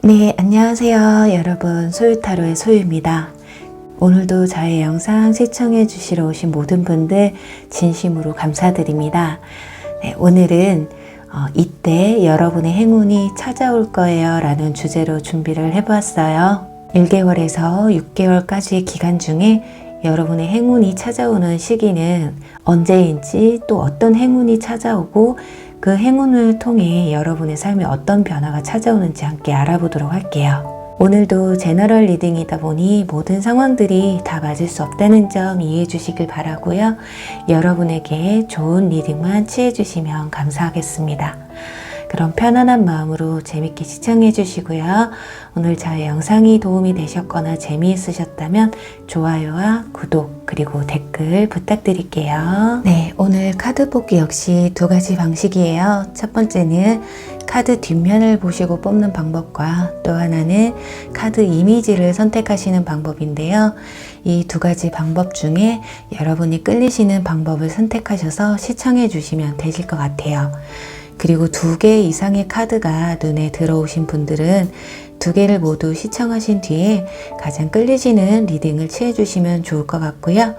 네, 안녕하세요. 여러분, 소유타로의 소유입니다. 오늘도 저의 영상 시청해 주시러 오신 모든 분들 진심으로 감사드립니다. 네, 오늘은 이때 여러분의 행운이 찾아올 거예요 라는 주제로 준비를 해보았어요. 1개월에서 6개월까지의 기간 중에 여러분의 행운이 찾아오는 시기는 언제인지, 또 어떤 행운이 찾아오고 그 행운을 통해 여러분의 삶에 어떤 변화가 찾아오는지 함께 알아보도록 할게요. 오늘도 제너럴 리딩이다 보니 모든 상황들이 다 맞을 수 없다는 점 이해해 주시길 바라고요. 여러분에게 좋은 리딩만 취해 주시면 감사하겠습니다. 그럼 편안한 마음으로 재밌게 시청해 주시고요. 오늘 저의 영상이 도움이 되셨거나 재미있으셨다면 좋아요와 구독 그리고 댓글 부탁드릴게요. 네, 오늘 카드 뽑기 역시 두 가지 방식이에요. 첫 번째는 카드 뒷면을 보시고 뽑는 방법과 또 하나는 카드 이미지를 선택하시는 방법인데요. 이 두 가지 방법 중에 여러분이 끌리시는 방법을 선택하셔서 시청해 주시면 되실 것 같아요. 그리고 2개 이상의 카드가 눈에 들어오신 분들은 2개를 모두 시청하신 뒤에 가장 끌리시는 리딩을 취해 주시면 좋을 것 같고요.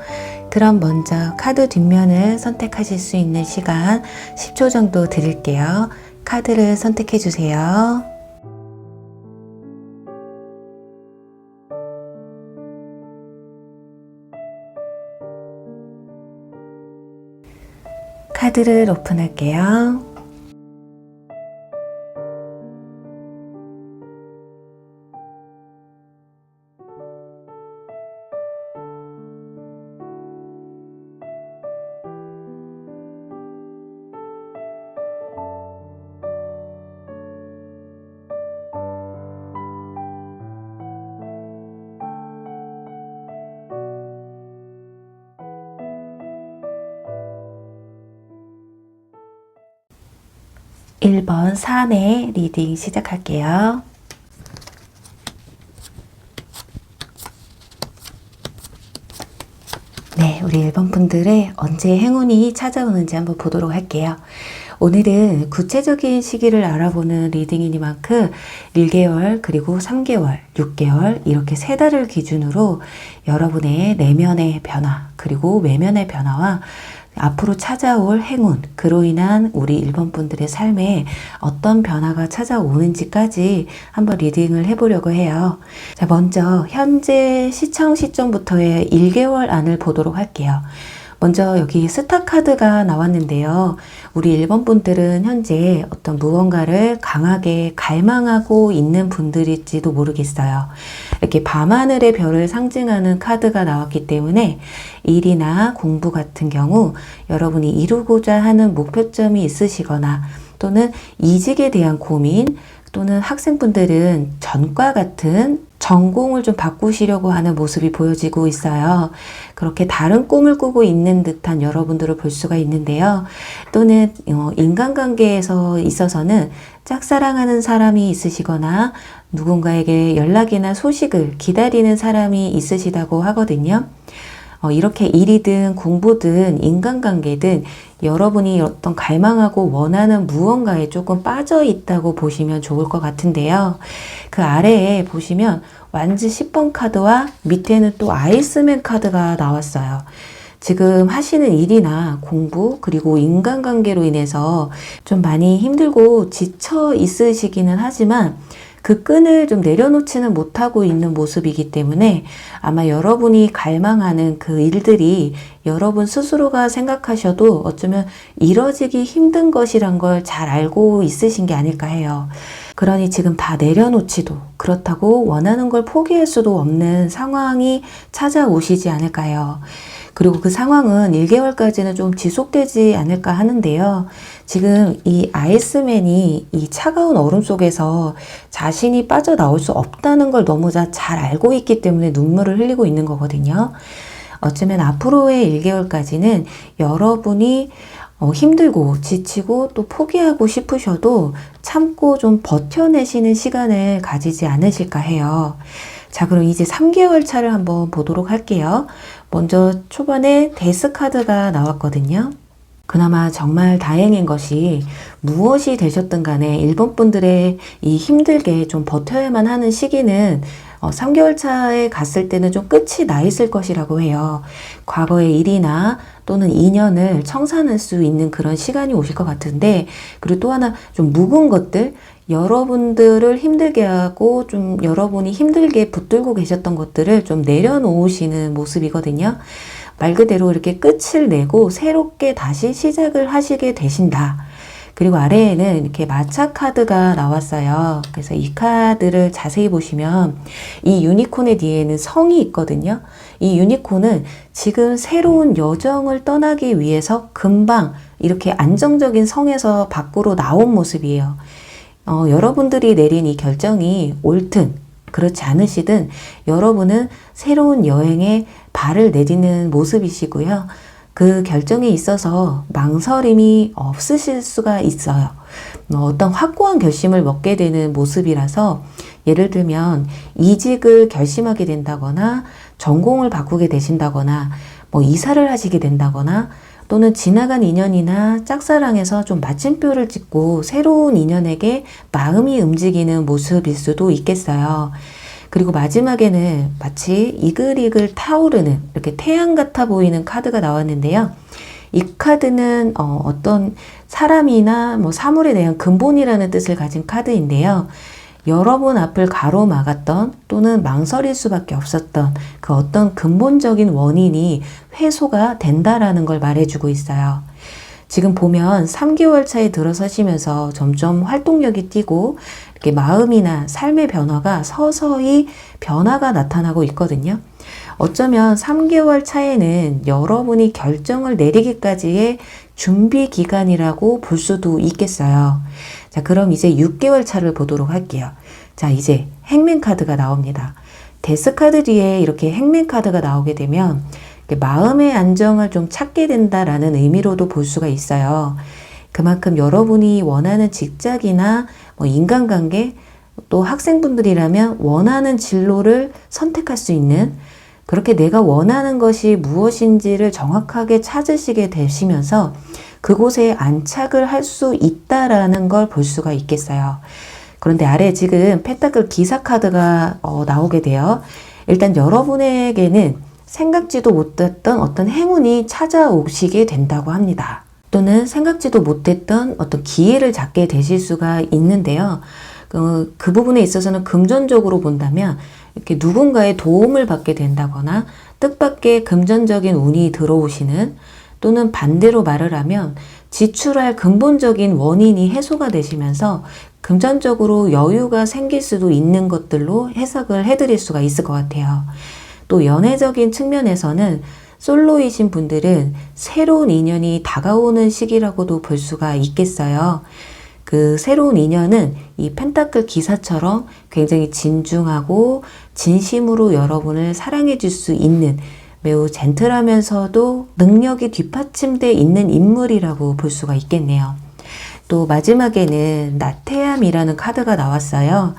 그럼 먼저 카드 뒷면을 선택하실 수 있는 시간 10초 정도 드릴게요. 카드를 선택해 주세요. 카드를 오픈할게요. (1번) 4네 리딩 시작할게요. 네, 우리 1번 분들의 언제 행운이 찾아오는지 한번 보도록 할게요. 오늘은 구체적인 시기를 알아보는 리딩이니만큼 1개월, 그리고 3개월, 6개월 이렇게 3달을 기준으로 여러분의 내면의 변화, 그리고 외면의 변화와 앞으로 찾아올 행운, 그로 인한 우리 1번 분들의 삶에 어떤 변화가 찾아오는지까지 한번 리딩을 해보려고 해요. 자, 먼저 현재 시청 시점부터의 1개월 안을 보도록 할게요. 먼저 여기 스타 카드가 나왔는데요. 우리 1번 분들은 현재 어떤 무언가를 강하게 갈망하고 있는 분들일지도 모르겠어요. 이렇게 밤하늘의 별을 상징하는 카드가 나왔기 때문에 일이나 공부 같은 경우 여러분이 이루고자 하는 목표점이 있으시거나 또는 이직에 대한 고민, 또는 학생분들은 전과 같은 전공을 좀 바꾸시려고 하는 모습이 보여지고 있어요. 그렇게 다른 꿈을 꾸고 있는 듯한 여러분들을 볼 수가 있는데요. 또는 인간관계에서 있어서는 짝사랑하는 사람이 있으시거나 누군가에게 연락이나 소식을 기다리는 사람이 있으시다고 하거든요. 이렇게 일이든 공부든 인간관계든 여러분이 어떤 갈망하고 원하는 무언가에 조금 빠져 있다고 보시면 좋을 것 같은데요. 그 아래에 보시면 완즈 10번 카드와 밑에는 또 아이스맨 카드가 나왔어요. 지금 하시는 일이나 공부 그리고 인간관계로 인해서 좀 많이 힘들고 지쳐 있으시기는 하지만 그 끈을 좀 내려놓지는 못하고 있는 모습이기 때문에 아마 여러분이 갈망하는 그 일들이 여러분 스스로가 생각하셔도 어쩌면 이뤄지기 힘든 것이란 걸 잘 알고 있으신 게 아닐까 해요. 그러니 지금 다 내려놓지도 그렇다고 원하는 걸 포기할 수도 없는 상황이 찾아오시지 않을까요? 그리고 그 상황은 1개월까지는 좀 지속되지 않을까 하는데요. 지금 이 아이스맨이 이 차가운 얼음 속에서 자신이 빠져나올 수 없다는 걸 너무 잘 알고 있기 때문에 눈물을 흘리고 있는 거거든요. 어쩌면 앞으로의 1개월까지는 여러분이 힘들고 지치고 또 포기하고 싶으셔도 참고 좀 버텨내시는 시간을 가지지 않으실까 해요. 자, 그럼 이제 3개월 차를 한번 보도록 할게요. 먼저 초반에 데스 카드가 나왔거든요. 그나마 정말 다행인 것이 무엇이 되셨든 간에 일본 분들의 이 힘들게 좀 버텨야만 하는 시기는 3개월 차에 갔을 때는 좀 끝이 나 있을 것이라고 해요. 과거의 일이나 또는 인연을 청산할 수 있는 그런 시간이 오실 것 같은데, 그리고 또 하나 좀 묵은 것들, 여러분들을 힘들게 하고 좀 여러분이 힘들게 붙들고 계셨던 것들을 좀 내려놓으시는 모습이거든요. 말 그대로 이렇게 끝을 내고 새롭게 다시 시작을 하시게 되신다. 그리고 아래에는 이렇게 마차 카드가 나왔어요. 그래서 이 카드를 자세히 보시면 이 유니콘의 뒤에는 성이 있거든요. 이 유니콘은 지금 새로운 여정을 떠나기 위해서 금방 이렇게 안정적인 성에서 밖으로 나온 모습이에요. 여러분들이 내린 이 결정이 옳든 그렇지 않으시든 여러분은 새로운 여행에 발을 내디는 모습이시고요. 그 결정에 있어서 망설임이 없으실 수가 있어요. 어떤 확고한 결심을 먹게 되는 모습이라서, 예를 들면 이직을 결심하게 된다거나 전공을 바꾸게 되신다거나 이사를 하시게 된다거나, 또는 지나간 인연이나 짝사랑에서 좀 마침표를 찍고 새로운 인연에게 마음이 움직이는 모습일 수도 있겠어요. 그리고 마지막에는 마치 이글이글 타오르는 이렇게 태양 같아 보이는 카드가 나왔는데요. 이 카드는 어떤 사람이나 사물에 대한 근본이라는 뜻을 가진 카드인데요. 여러분 앞을 가로막았던 또는 망설일 수밖에 없었던 그 어떤 근본적인 원인이 회소가 된다라는 걸 말해주고 있어요. 지금 보면 3개월 차에 들어서시면서 점점 활동력이 뛰고 이렇게 마음이나 삶의 변화가 서서히 변화가 나타나고 있거든요. 어쩌면 3개월 차에는 여러분이 결정을 내리기까지의 준비 기간이라고 볼 수도 있겠어요. 자, 그럼 이제 6개월 차를 보도록 할게요. 자, 이제 행맨 카드가 나옵니다. 데스 카드 뒤에 이렇게 행맨 카드가 나오게 되면 마음의 안정을 좀 찾게 된다라는 의미로도 볼 수가 있어요. 그만큼 여러분이 원하는 직장이나 인간관계, 또 학생분들이라면 원하는 진로를 선택할 수 있는, 그렇게 내가 원하는 것이 무엇인지를 정확하게 찾으시게 되시면서 그곳에 안착을 할 수 있다라는 걸 볼 수가 있겠어요. 그런데 아래 지금 펜타클 기사 카드가 나오게 돼요. 일단 여러분에게는 생각지도 못했던 어떤 행운이 찾아오시게 된다고 합니다. 또는 생각지도 못했던 어떤 기회를 잡게 되실 수가 있는데요. 그 부분에 있어서는 금전적으로 본다면 이렇게 누군가의 도움을 받게 된다거나 뜻밖의 금전적인 운이 들어오시는, 또는 반대로 말을 하면 지출할 근본적인 원인이 해소가 되시면서 금전적으로 여유가 생길 수도 있는 것들로 해석을 해드릴 수가 있을 것 같아요. 또 연애적인 측면에서는 솔로이신 분들은 새로운 인연이 다가오는 시기라고도 볼 수가 있겠어요. 그 새로운 인연은 이 펜타클 기사처럼 굉장히 진중하고 진심으로 여러분을 사랑해 줄 수 있는 매우 젠틀하면서도 능력이 뒷받침돼 있는 인물이라고 볼 수가 있겠네요. 또 마지막에는 나태함이라는 카드가 나왔어요.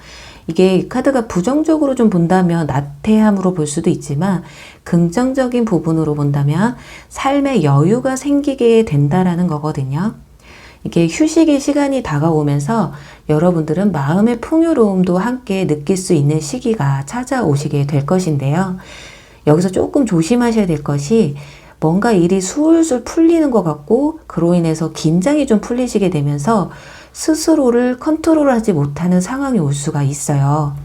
이게 이 카드가 부정적으로 좀 본다면 나태함으로 볼 수도 있지만, 긍정적인 부분으로 본다면 삶의 여유가 생기게 된다라는 거거든요. 이게 휴식의 시간이 다가오면서 여러분들은 마음의 풍요로움도 함께 느낄 수 있는 시기가 찾아오시게 될 것인데요. 여기서 조금 조심하셔야 될 것이, 뭔가 일이 술술 풀리는 것 같고 그로 인해서 긴장이 좀 풀리시게 되면서 스스로를 컨트롤하지 못하는 상황이 올 수가 있어요.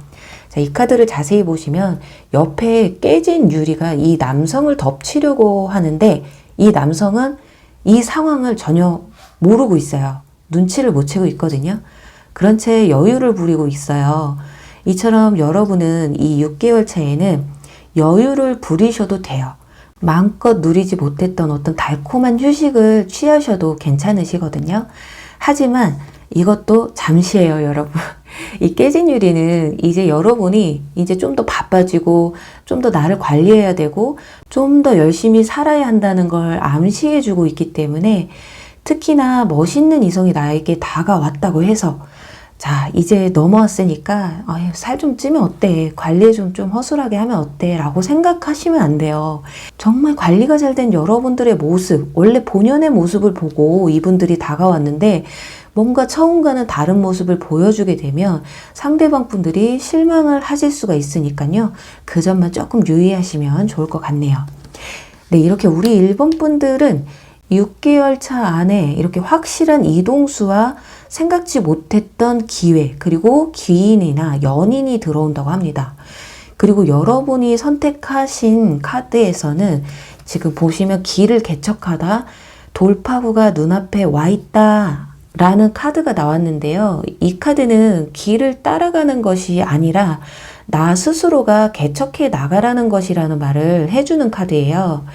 자, 이 카드를 자세히 보시면 옆에 깨진 유리가 이 남성을 덮치려고 하는데, 이 남성은 이 상황을 전혀 모르고 있어요. 눈치를 못 채고 있거든요. 그런 채 여유를 부리고 있어요. 이처럼 여러분은 이 6개월 차에는 여유를 부리셔도 돼요. 마음껏 누리지 못했던 어떤 달콤한 휴식을 취하셔도 괜찮으시거든요. 하지만 이것도 잠시예요, 여러분. 이 깨진 유리는 이제 여러분이 이제 좀 더 바빠지고 좀 더 나를 관리해야 되고 좀 더 열심히 살아야 한다는 걸 암시해주고 있기 때문에, 특히나 멋있는 이성이 나에게 다가왔다고 해서 자, 이제 넘어왔으니까 살 좀 찌면 어때? 관리 좀 허술하게 하면 어때? 라고 생각하시면 안 돼요. 정말 관리가 잘 된 여러분들의 모습, 원래 본연의 모습을 보고 이분들이 다가왔는데 뭔가 처음과는 다른 모습을 보여주게 되면 상대방 분들이 실망을 하실 수가 있으니까요. 그 점만 조금 유의하시면 좋을 것 같네요. 네, 이렇게 우리 1번 분들은 6개월 차 안에 이렇게 확실한 이동수와 생각지 못했던 기회, 그리고 귀인이나 연인이 들어온다고 합니다. 그리고 여러분이 선택하신 카드에서는 지금 보시면 길을 개척하다 돌파구가 눈앞에 와 있다 라는 카드가 나왔는데요. 이 카드는 길을 따라가는 것이 아니라 나 스스로가 개척해 나가라는 것이라는 말을 해주는 카드예요.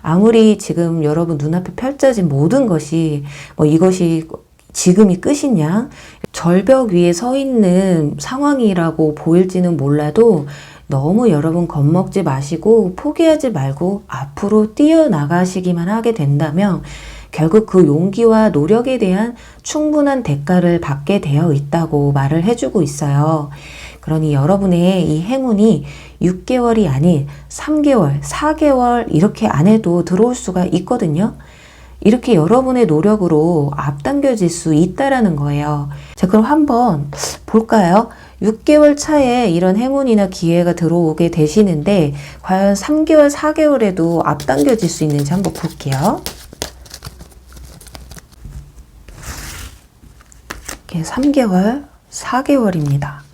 아무리 지금 여러분 눈앞에 펼쳐진 모든 것이 이것이 지금이 끝이냐, 절벽 위에 서 있는 상황이라고 보일지는 몰라도 너무 여러분 겁먹지 마시고 포기하지 말고 앞으로 뛰어나가시기만 하게 된다면 결국 그 용기와 노력에 대한 충분한 대가를 받게 되어 있다고 말을 해주고 있어요. 그러니 여러분의 이 행운이 6개월이 아닌 3개월, 4개월 이렇게 안에도 들어올 수가 있거든요. 이렇게 여러분의 노력으로 앞당겨질 수 있다라는 거예요. 자, 그럼 한번 볼까요? 6개월 차에 이런 행운이나 기회가 들어오게 되시는데 과연 3개월, 4개월에도 앞당겨질 수 있는지 한번 볼게요. 이렇게 3개월, 4개월입니다.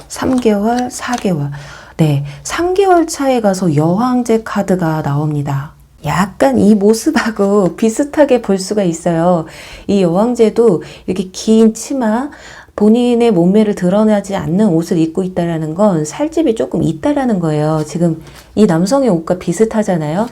3개월, 4개월. 네, 3개월 차에 가서 여왕제 카드가 나옵니다. 약간 이 모습하고 비슷하게 볼 수가 있어요. 이 여왕제도 이렇게 긴 치마, 본인의 몸매를 드러나지 않는 옷을 입고 있다라는 건 살집이 조금 있다라는 거예요. 지금 이 남성의 옷과 비슷하잖아요.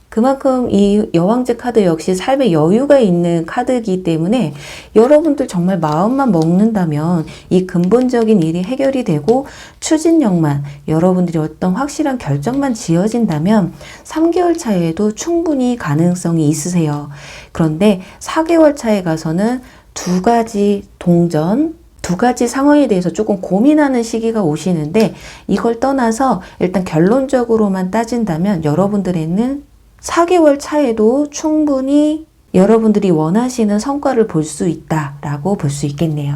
그만큼 이 여왕제 카드 역시 삶에 여유가 있는 카드이기 때문에 여러분들 정말 마음만 먹는다면 이 근본적인 일이 해결이 되고 추진력만, 여러분들이 어떤 확실한 결정만 지어진다면 3개월 차에도 충분히 가능성이 있으세요. 그런데 4개월 차에 가서는 두 가지 동전, 두 가지 상황에 대해서 조금 고민하는 시기가 오시는데 이걸 떠나서 일단 결론적으로만 따진다면 여러분들에는 4개월 차에도 충분히 여러분들이 원하시는 성과를 볼 수 있다라고 볼 수 있겠네요.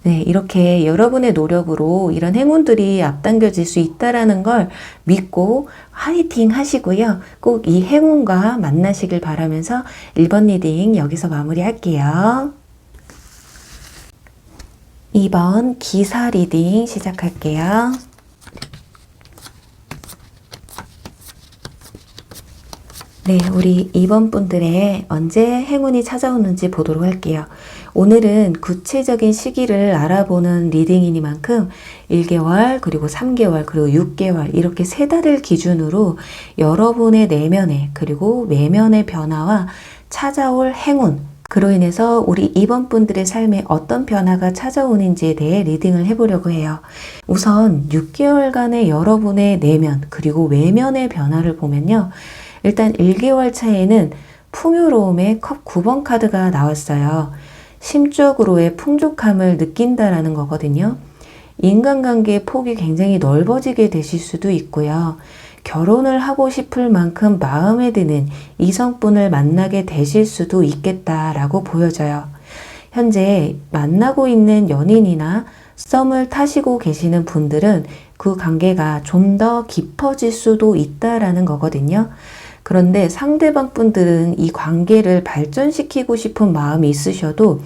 네, 이렇게 여러분의 노력으로 이런 행운들이 앞당겨질 수 있다라는 걸 믿고 화이팅 하시고요. 꼭 이 행운과 만나시길 바라면서 1번 리딩 여기서 마무리할게요. 2번 기사 리딩 시작할게요. 네, 우리 2번 분들의 언제 행운이 찾아오는지 보도록 할게요. 오늘은 구체적인 시기를 알아보는 리딩이니만큼 1개월, 그리고 3개월, 그리고 6개월 이렇게 3달을 기준으로 여러분의 내면의 그리고 외면의 변화와 찾아올 행운, 그로 인해서 우리 2번 분들의 삶에 어떤 변화가 찾아오는지에 대해 리딩을 해보려고 해요. 우선 6개월간의 여러분의 내면 그리고 외면의 변화를 보면요. 일단 1개월 차에는 풍요로움의 컵 9번 카드가 나왔어요. 심적으로의 풍족함을 느낀다라는 거거든요. 인간관계의 폭이 굉장히 넓어지게 되실 수도 있고요. 결혼을 하고 싶을 만큼 마음에 드는 이성분을 만나게 되실 수도 있겠다라고 보여져요. 현재 만나고 있는 연인이나 썸을 타시고 계시는 분들은 그 관계가 좀 더 깊어질 수도 있다라는 거거든요. 그런데 상대방 분들은 이 관계를 발전시키고 싶은 마음이 있으셔도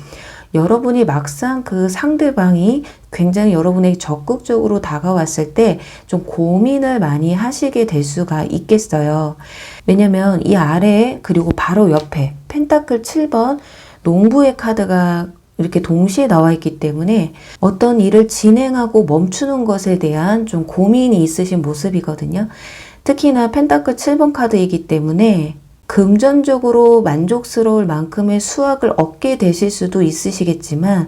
여러분이 막상 그 상대방이 굉장히 여러분에게 적극적으로 다가왔을 때 좀 고민을 많이 하시게 될 수가 있겠어요. 왜냐면 이 아래에 그리고 바로 옆에 펜타클 7번 농부의 카드가 이렇게 동시에 나와 있기 때문에 어떤 일을 진행하고 멈추는 것에 대한 좀 고민이 있으신 모습이거든요. 특히나 펜타클 7번 카드이기 때문에 금전적으로 만족스러울 만큼의 수확을 얻게 되실 수도 있으시겠지만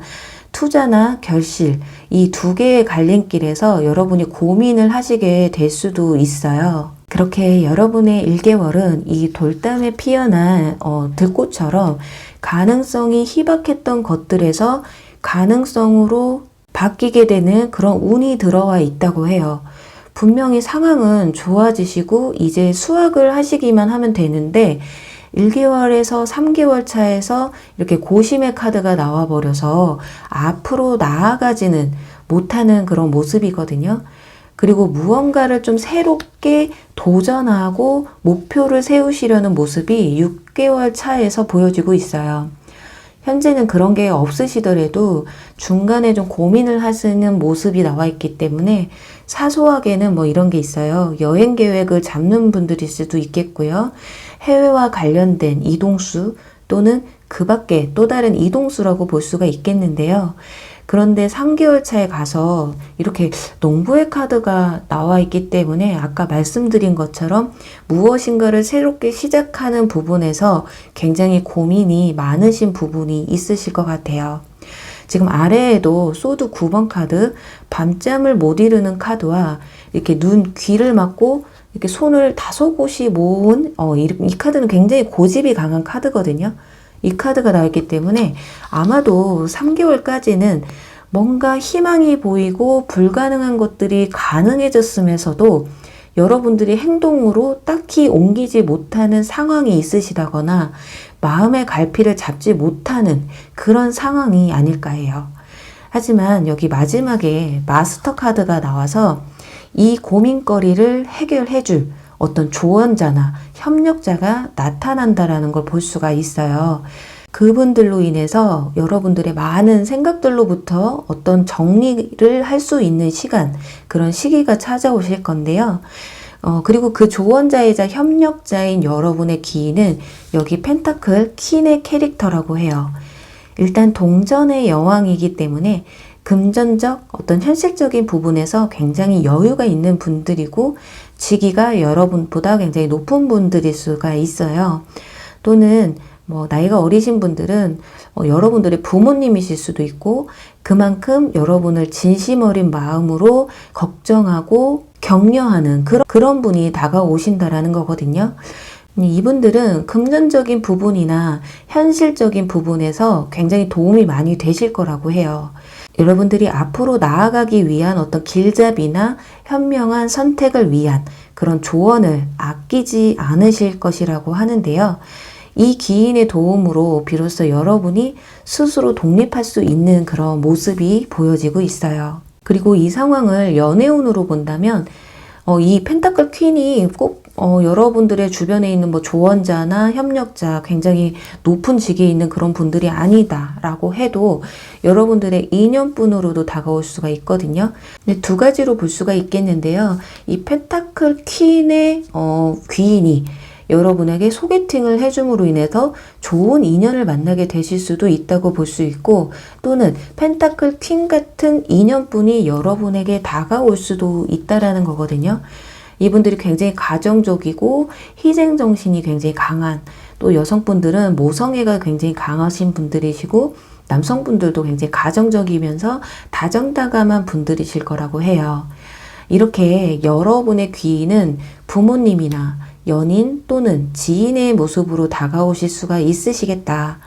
투자나 결실, 이 두 개의 갈림길에서 여러분이 고민을 하시게 될 수도 있어요. 그렇게 여러분의 1개월은 이 돌담에 피어난 들꽃처럼 가능성이 희박했던 것들에서 가능성으로 바뀌게 되는 그런 운이 들어와 있다고 해요. 분명히 상황은 좋아지시고 이제 수확을 하시기만 하면 되는데 1개월에서 3개월 차에서 이렇게 고심의 카드가 나와버려서 앞으로 나아가지는 못하는 그런 모습이거든요. 그리고 무언가를 좀 새롭게 도전하고 목표를 세우시려는 모습이 6개월 차에서 보여지고 있어요. 현재는 그런 게 없으시더라도 중간에 좀 고민을 하시는 모습이 나와 있기 때문에 사소하게는 뭐 이런 게 있어요. 여행 계획을 잡는 분들일 수도 있겠고요. 해외와 관련된 이동수 또는 그 밖에 또 다른 이동수라고 볼 수가 있겠는데요. 그런데 3개월 차에 가서 이렇게 농부의 카드가 나와 있기 때문에 아까 말씀드린 것처럼 무엇인가를 새롭게 시작하는 부분에서 굉장히 고민이 많으신 부분이 있으실 것 같아요. 지금 아래에도 소드 9번 카드, 밤잠을 못 이루는 카드와 이렇게 눈, 귀를 막고 이렇게 손을 다섯 곳이 모은 이 카드는 굉장히 고집이 강한 카드거든요. 이 카드가 나왔기 때문에 아마도 3개월까지는 뭔가 희망이 보이고 불가능한 것들이 가능해졌으면서도 여러분들이 행동으로 딱히 옮기지 못하는 상황이 있으시다거나 마음의 갈피를 잡지 못하는 그런 상황이 아닐까 해요. 하지만 여기 마지막에 마스터 카드가 나와서 이 고민거리를 해결해줄 어떤 조언자나 협력자가 나타난다라는 걸 볼 수가 있어요. 그분들로 인해서 여러분들의 많은 생각들로부터 어떤 정리를 할 수 있는 시간, 그런 시기가 찾아오실 건데요. 그리고 그 조언자이자 협력자인 여러분의 기인은 여기 펜타클 퀸의 캐릭터라고 해요. 일단 동전의 여왕이기 때문에 금전적 어떤 현실적인 부분에서 굉장히 여유가 있는 분들이고 직위가 여러분보다 굉장히 높은 분들일 수가 있어요. 또는 뭐 나이가 어리신 분들은 여러분들의 부모님이실 수도 있고 그만큼 여러분을 진심 어린 마음으로 걱정하고 격려하는 그런 분이 다가오신다라는 거거든요. 이분들은 금전적인 부분이나 현실적인 부분에서 굉장히 도움이 많이 되실 거라고 해요. 여러분들이 앞으로 나아가기 위한 어떤 길잡이나 현명한 선택을 위한 그런 조언을 아끼지 않으실 것이라고 하는데요. 이 기인의 도움으로 비로소 여러분이 스스로 독립할 수 있는 그런 모습이 보여지고 있어요. 그리고 이 상황을 연애운으로 본다면 이 펜타클 퀸이 꼭 여러분들의 주변에 있는 뭐 조언자나 협력자, 굉장히 높은 직위에 있는 그런 분들이 아니다라고 해도 여러분들의 인연분으로도 다가올 수가 있거든요. 근데 두 가지로 볼 수가 있겠는데요. 이 펜타클 퀸의 귀인이 여러분에게 소개팅을 해줌으로 인해서 좋은 인연을 만나게 되실 수도 있다고 볼 수 있고, 또는 펜타클 퀸 같은 인연분이 여러분에게 다가올 수도 있다라는 거거든요. 이분들이 굉장히 가정적이고 희생정신이 굉장히 강한, 또 여성분들은 모성애가 굉장히 강하신 분들이시고 남성분들도 굉장히 가정적이면서 다정다감한 분들이실 거라고 해요. 이렇게 여러분의 귀인은 부모님이나 연인 또는 지인의 모습으로 다가오실 수가 있으시겠다.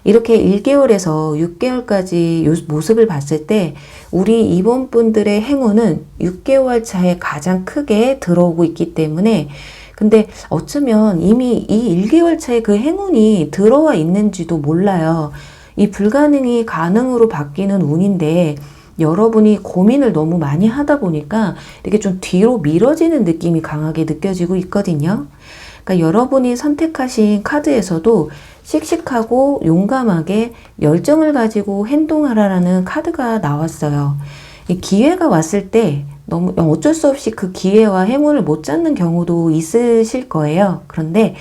이렇게 1개월에서 6개월까지 모습을 봤을 때 우리 이번분들의 행운은 6개월 차에 가장 크게 들어오고 있기 때문에, 근데 어쩌면 이미 이 1개월 차에 그 행운이 들어와 있는지도 몰라요. 이 불가능이 가능으로 바뀌는 운인데 여러분이 고민을 너무 많이 하다 보니까 이렇게 좀 뒤로 미뤄지는 느낌이 강하게 느껴지고 있거든요. 그러니까 여러분이 선택하신 카드에서도 씩씩하고 용감하게 열정을 가지고 행동하라는 카드가 나왔어요. 이 기회가 왔을 때 너무 어쩔 수 없이 그 기회와 행운을 못 잡는 경우도 있으실 거예요. 그런데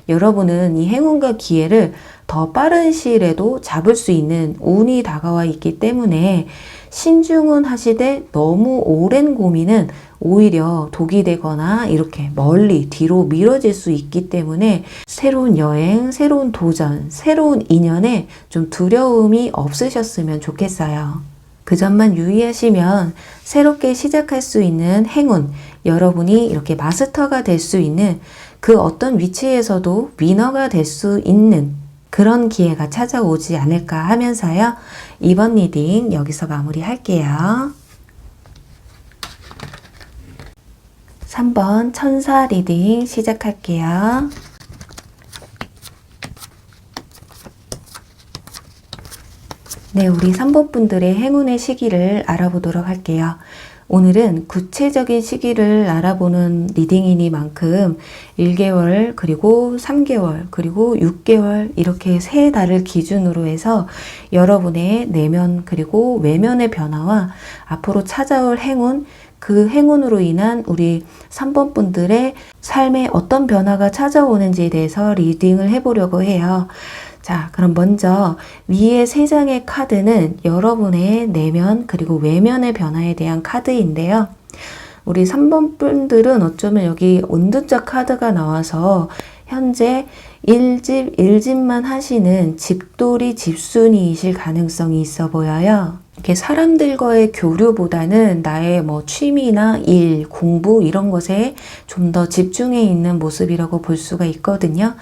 여러분은 이 행운과 기회를 더 빠른 시일에도 잡을 수 있는 운이 다가와 있기 때문에 신중은 하시되 너무 오랜 고민은 오히려 독이 되거나 이렇게 멀리 뒤로 미뤄질 수 있기 때문에 새로운 여행, 새로운 도전, 새로운 인연에 좀 두려움이 없으셨으면 좋겠어요. 그 점만 유의하시면 새롭게 시작할 수 있는 행운, 여러분이 이렇게 마스터가 될 수 있는 그 어떤 위치에서도 위너가 될 수 있는 그런 기회가 찾아오지 않을까 하면서요. 이번 리딩 여기서 마무리할게요. 3번 천사 리딩 시작할게요. 네, 우리 3번 분들의 행운의 시기를 알아보도록 할게요. 오늘은 구체적인 시기를 알아보는 리딩이니만큼 1개월, 그리고 3개월, 그리고 6개월 이렇게 세 달을 기준으로 해서 여러분의 내면 그리고 외면의 변화와 앞으로 찾아올 행운, 그 행운으로 인한 우리 3번 분들의 삶에 어떤 변화가 찾아오는지에 대해서 리딩을 해보려고 해요. 자, 그럼 먼저 위에 3장의 카드는 여러분의 내면 그리고 외면의 변화에 대한 카드인데요. 우리 3번 분들은 어쩌면 여기 온두짝 카드가 나와서 현재 1집만 하시는 집돌이 집순이이실 가능성이 있어 보여요. 이렇게 사람들과의 교류보다는 나의 취미나 일, 공부 이런 것에 좀 더 집중해 있는 모습이라고 볼 수가 있거든요.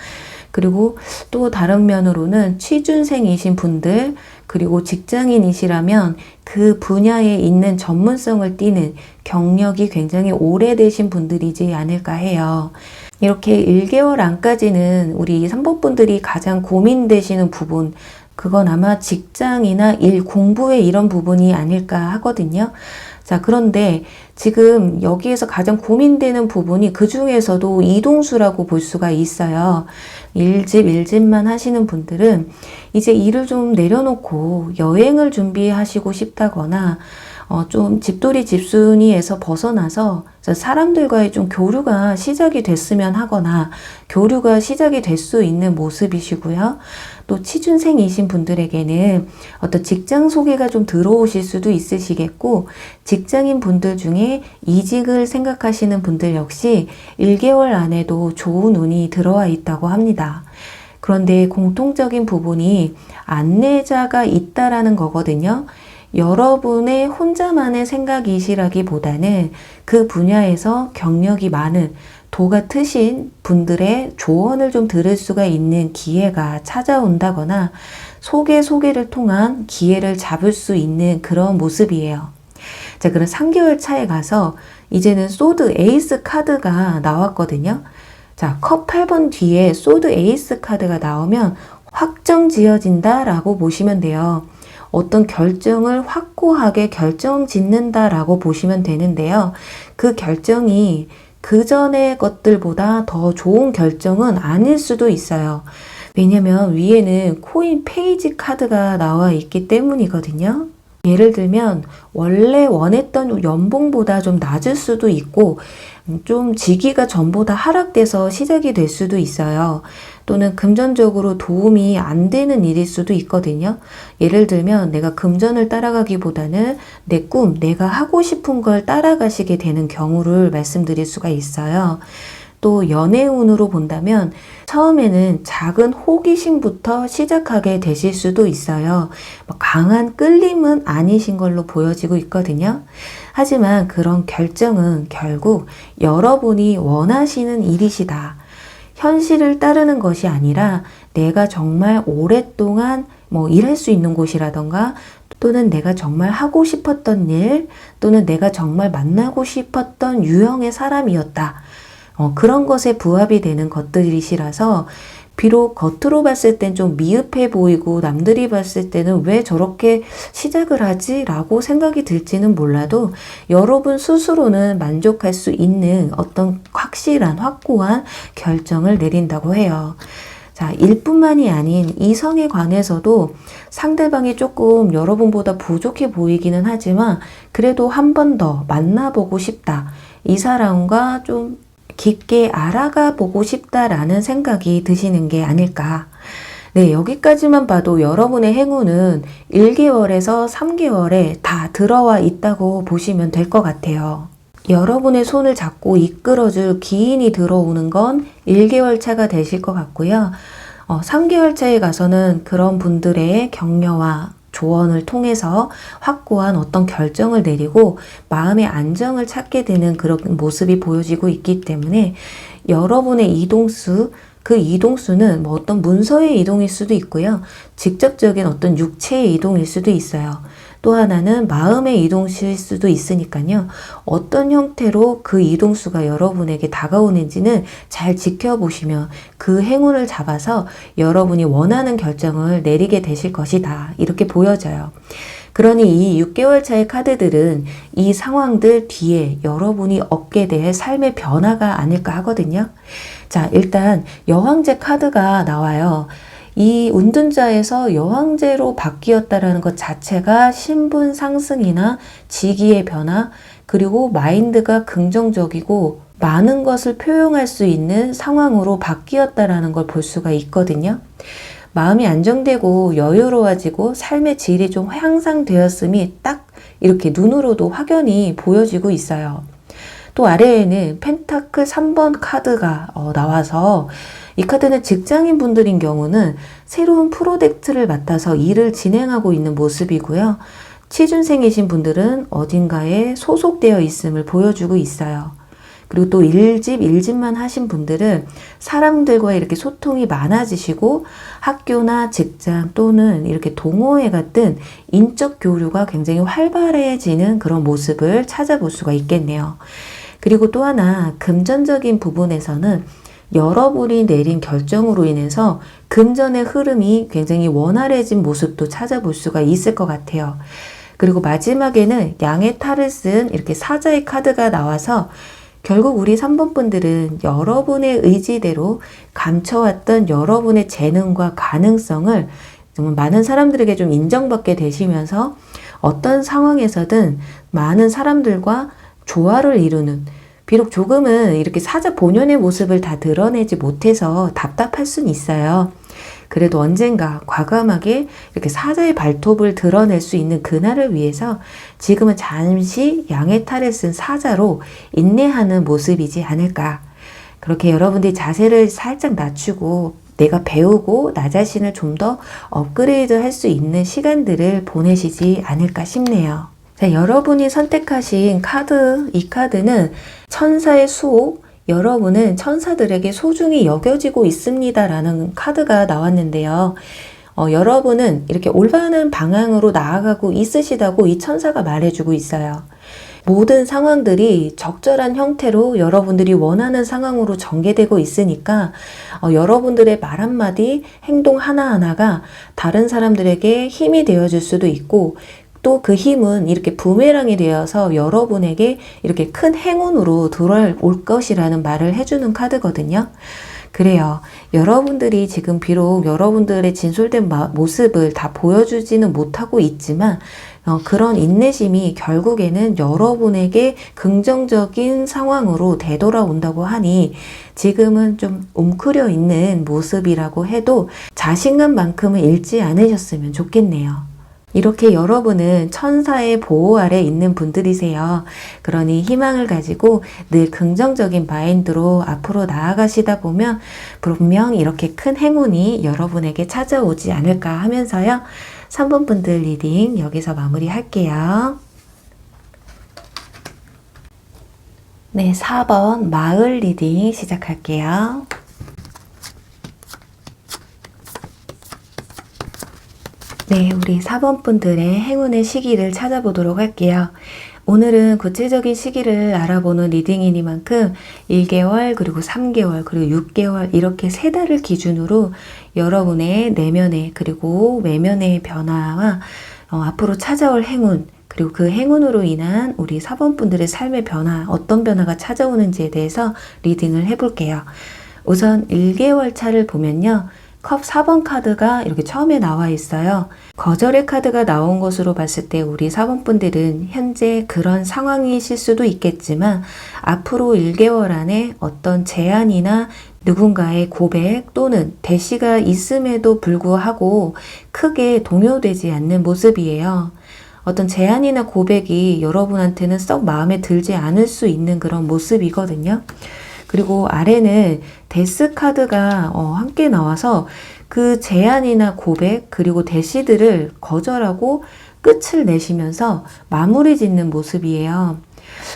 그리고 또 다른 면으로는 취준생이신 분들, 그리고 직장인이시라면 그 분야에 있는 전문성을 띠는 경력이 굉장히 오래되신 분들이지 않을까 해요. 이렇게 1개월 안까지는 우리 3번 분들이 가장 고민되시는 부분, 그건 아마 직장이나 일, 공부의 이런 부분이 아닐까 하거든요. 자, 그런데 지금 여기에서 가장 고민되는 부분이 그 중에서도 이동수라고 볼 수가 있어요. 1집만 하시는 분들은 이제 일을 좀 내려놓고 여행을 준비하시고 싶다거나 좀 집돌이 집순이에서 벗어나서 사람들과의 좀 교류가 시작이 됐으면 하거나 교류가 시작이 될 수 있는 모습이시고요. 또 취준생이신 분들에게는 어떤 직장 소개가 좀 들어오실 수도 있으시겠고, 직장인 분들 중에 이직을 생각하시는 분들 역시 1개월 안에도 좋은 운이 들어와 있다고 합니다. 그런데 공통적인 부분이 안내자가 있다라는 거거든요. 여러분의 혼자만의 생각이시라기보다는 그 분야에서 경력이 많은 도가 트신 분들의 조언을 좀 들을 수가 있는 기회가 찾아온다거나 소개를 통한 기회를 잡을 수 있는 그런 모습이에요. 자, 그럼 3개월 차에 가서 이제는 소드 에이스 카드가 나왔거든요. 자, 컵 8번 뒤에 소드 에이스 카드가 나오면 확정 지어진다 라고 보시면 돼요. 어떤 결정을 확고하게 결정 짓는다라고 보시면 되는데요. 그 결정이 그 전의 것들보다 더 좋은 결정은 아닐 수도 있어요. 왜냐면 위에는 코인 페이지 카드가 나와 있기 때문이거든요. 예를 들면 원래 원했던 연봉보다 좀 낮을 수도 있고 좀 직위가 전보다 하락돼서 시작이 될 수도 있어요. 또는 금전적으로 도움이 안 되는 일일 수도 있거든요. 예를 들면 내가 금전을 따라가기보다는 내 꿈, 내가 하고 싶은 걸 따라가시게 되는 경우를 말씀드릴 수가 있어요. 또 연애운으로 본다면 처음에는 작은 호기심부터 시작하게 되실 수도 있어요. 강한 끌림은 아니신 걸로 보여지고 있거든요. 하지만 그런 결정은 결국 여러분이 원하시는 일이시다. 현실을 따르는 것이 아니라 내가 정말 오랫동안 일할 수 있는 곳이라던가 또는 내가 정말 하고 싶었던 일 또는 내가 정말 만나고 싶었던 유형의 사람이었다. 그런 것에 부합이 되는 것들이시라서 비록 겉으로 봤을 땐 좀 미흡해 보이고 남들이 봤을 때는 왜 저렇게 시작을 하지? 라고 생각이 들지는 몰라도 여러분 스스로는 만족할 수 있는 어떤 확실한 확고한 결정을 내린다고 해요. 자, 일뿐만이 아닌 이성에 관해서도 상대방이 조금 여러분보다 부족해 보이기는 하지만 그래도 한 번 더 만나보고 싶다. 이 사람과 좀 깊게 알아가 보고 싶다라는 생각이 드시는 게 아닐까. 네, 여기까지만 봐도 여러분의 행운은 1개월에서 3개월에 다 들어와 있다고 보시면 될 것 같아요. 여러분의 손을 잡고 이끌어줄 기인이 들어오는 건 1개월 차가 되실 것 같고요. 3개월 차에 가서는 그런 분들의 격려와 조언을 통해서 확고한 어떤 결정을 내리고 마음의 안정을 찾게 되는 그런 모습이 보여지고 있기 때문에 여러분의 이동수 그 이동수는 뭐 어떤 문서의 이동일 수도 있고요. 직접적인 어떤 육체의 이동일 수도 있어요. 또 하나는 마음의 이동일 수도 있으니까요. 어떤 형태로 그 이동수가 여러분에게 다가오는지는 잘 지켜보시면 그 행운을 잡아서 여러분이 원하는 결정을 내리게 되실 것이다. 이렇게 보여져요. 그러니 이 6개월 차의 카드들은 이 상황들 뒤에 여러분이 얻게 될 삶의 변화가 아닐까 하거든요. 자, 일단 여왕제 카드가 나와요. 이 운둔자에서 여왕제로 바뀌었다라는 것 자체가 신분 상승이나 직위의 변화, 그리고 마인드가 긍정적이고 많은 것을 표현할 수 있는 상황으로 바뀌었다라는 걸 볼 수가 있거든요. 마음이 안정되고 여유로워지고 삶의 질이 좀 향상되었음이 딱 이렇게 눈으로도 확연히 보여지고 있어요. 또 아래에는 펜타클 3번 카드가 나와서 이 카드는 직장인 분들인 경우는 새로운 프로젝트를 맡아서 일을 진행하고 있는 모습이고요. 취준생이신 분들은 어딘가에 소속되어 있음을 보여주고 있어요. 그리고 또 일집만 하신 분들은 사람들과 이렇게 소통이 많아지시고 학교나 직장 또는 이렇게 동호회 같은 인적 교류가 굉장히 활발해지는 그런 모습을 찾아볼 수가 있겠네요. 그리고 또 하나 금전적인 부분에서는 여러분이 내린 결정으로 인해서 금전의 흐름이 굉장히 원활해진 모습도 찾아볼 수가 있을 것 같아요. 그리고 마지막에는 양의 탈을 쓴 이렇게 사자의 카드가 나와서 결국 우리 3번 분들은 여러분의 의지대로 감춰왔던 여러분의 재능과 가능성을 정말 많은 사람들에게 좀 인정받게 되시면서 어떤 상황에서든 많은 사람들과 조화를 이루는, 비록 조금은 이렇게 사자 본연의 모습을 다 드러내지 못해서 답답할 수는 있어요. 그래도 언젠가 과감하게 이렇게 사자의 발톱을 드러낼 수 있는 그날을 위해서 지금은 잠시 양의 탈을 쓴 사자로 인내하는 모습이지 않을까. 그렇게 여러분들이 자세를 살짝 낮추고 내가 배우고 나 자신을 좀 더 업그레이드 할 수 있는 시간들을 보내시지 않을까 싶네요. 자, 여러분이 선택하신 카드, 이 카드는 천사의 수호, 여러분은 천사들에게 소중히 여겨지고 있습니다 라는 카드가 나왔는데요. 여러분은 이렇게 올바른 방향으로 나아가고 있으시다고 이 천사가 말해주고 있어요. 모든 상황들이 적절한 형태로 여러분들이 원하는 상황으로 전개되고 있으니까 여러분들의 말 한마디, 행동 하나하나가 다른 사람들에게 힘이 되어줄 수도 있고 또 그 힘은 이렇게 부메랑이 되어서 여러분에게 이렇게 큰 행운으로 돌아올 것이라는 말을 해주는 카드거든요. 그래요. 여러분들이 지금 비록 여러분들의 진솔된 모습을 다 보여주지는 못하고 있지만 그런 인내심이 결국에는 여러분에게 긍정적인 상황으로 되돌아온다고 하니 지금은 좀 웅크려 있는 모습이라고 해도 자신감만큼은 잃지 않으셨으면 좋겠네요. 이렇게 여러분은 천사의 보호 아래 있는 분들이세요. 그러니 희망을 가지고 늘 긍정적인 마인드로 앞으로 나아가시다 보면 분명 이렇게 큰 행운이 여러분에게 찾아오지 않을까 하면서요. 3번 분들 리딩 여기서 마무리할게요. 네, 4번 마을 리딩 시작할게요. 네, 우리 4번 분들의 행운의 시기를 찾아보도록 할게요. 오늘은 구체적인 시기를 알아보는 리딩이니만큼 1개월, 그리고 3개월, 그리고 6개월 이렇게 3달을 기준으로 여러분의 내면의 그리고 외면의 변화와 앞으로 찾아올 행운, 그리고 그 행운으로 인한 우리 4번 분들의 삶의 변화, 어떤 변화가 찾아오는지에 대해서 리딩을 해볼게요. 우선 1개월 차를 보면요. 컵 4번 카드가 이렇게 처음에 나와 있어요. 거절의 카드가 나온 것으로 봤을 때 우리 4번 분들은 현재 그런 상황이실 수도 있겠지만 앞으로 1개월 안에 어떤 제안이나 누군가의 고백 또는 대시가 있음에도 불구하고 크게 동요되지 않는 모습이에요. 어떤 제안이나 고백이 여러분한테는 썩 마음에 들지 않을 수 있는 그런 모습이거든요. 그리고 아래는 데스 카드가 함께 나와서 그 제안이나 고백 그리고 대시들을 거절하고 끝을 내시면서 마무리 짓는 모습이에요.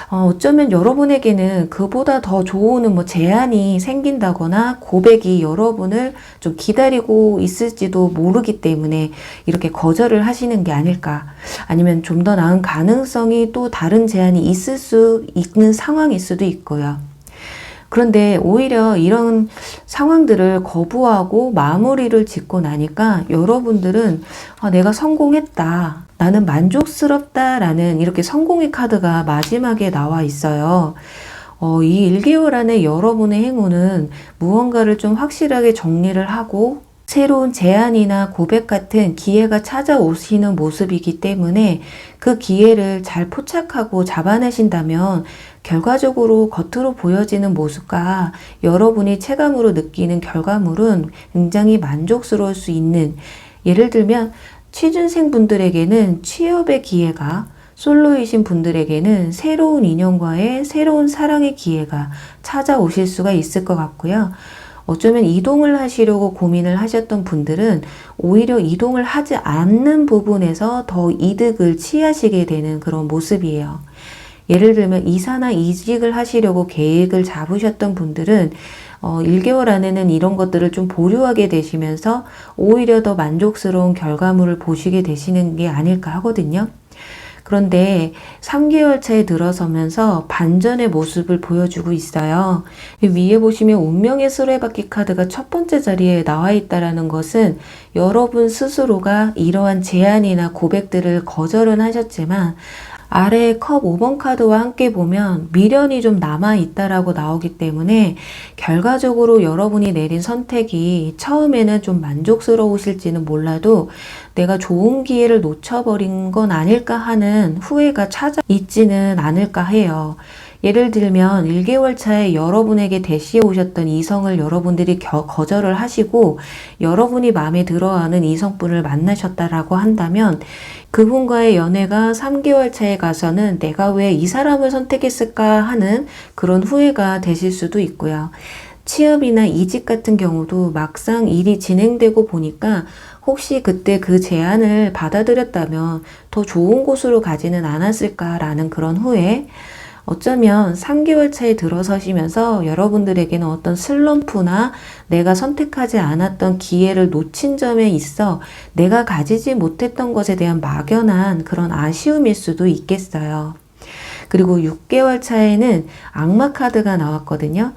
어쩌면 여러분에게는 그보다 더 좋은 뭐 제안이 생긴다거나 고백이 여러분을 좀 기다리고 있을지도 모르기 때문에 이렇게 거절을 하시는 게 아닐까. 아니면 좀 더 나은 가능성이 또 다른 제안이 있을 수 있는 상황일 수도 있고요. 그런데 오히려 이런 상황들을 거부하고 마무리를 짓고 나니까 여러분들은 내가 성공했다. 나는 만족스럽다. 라는 이렇게 성공의 카드가 마지막에 나와 있어요. 이 1개월 안에 여러분의 행운은 무언가를 좀 확실하게 정리를 하고 새로운 제안이나 고백 같은 기회가 찾아오시는 모습이기 때문에 그 기회를 잘 포착하고 잡아내신다면 결과적으로 겉으로 보여지는 모습과 여러분이 체감으로 느끼는 결과물은 굉장히 만족스러울 수 있는, 예를 들면 취준생 분들에게는 취업의 기회가, 솔로이신 분들에게는 새로운 인연과의 새로운 사랑의 기회가 찾아오실 수가 있을 것 같고요. 어쩌면 이동을 하시려고 고민을 하셨던 분들은 오히려 이동을 하지 않는 부분에서 더 이득을 취하시게 되는 그런 모습이에요. 예를 들면 이사나 이직을 하시려고 계획을 잡으셨던 분들은 1개월 안에는 이런 것들을 좀 보류하게 되시면서 오히려 더 만족스러운 결과물을 보시게 되시는 게 아닐까 하거든요. 그런데 3개월 차에 들어서면서 반전의 모습을 보여주고 있어요. 위에 보시면 운명의 수레바퀴 카드가 첫 번째 자리에 나와 있다는 것은 여러분 스스로가 이러한 제안이나 고백들을 거절은 하셨지만 아래의 컵 5번 카드와 함께 보면 미련이 좀 남아있다라고 나오기 때문에 결과적으로 여러분이 내린 선택이 처음에는 좀 만족스러우실지는 몰라도 내가 좋은 기회를 놓쳐버린 건 아닐까 하는 후회가 찾아있지는 않을까 해요. 예를 들면 1개월 차에 여러분에게 대시해 오셨던 이성을 여러분들이 거절을 하시고 여러분이 마음에 들어하는 이성분을 만나셨다라고 한다면 그분과의 연애가 3개월 차에 가서는 내가 왜 이 사람을 선택했을까 하는 그런 후회가 되실 수도 있고요. 취업이나 이직 같은 경우도 막상 일이 진행되고 보니까 혹시 그때 그 제안을 받아들였다면 더 좋은 곳으로 가지는 않았을까라는 그런 후회, 어쩌면 3개월 차에 들어서시면서 여러분들에게는 어떤 슬럼프나 내가 선택하지 않았던 기회를 놓친 점에 있어 내가 가지지 못했던 것에 대한 막연한 그런 아쉬움일 수도 있겠어요. 그리고 6개월 차에는 악마 카드가 나왔거든요.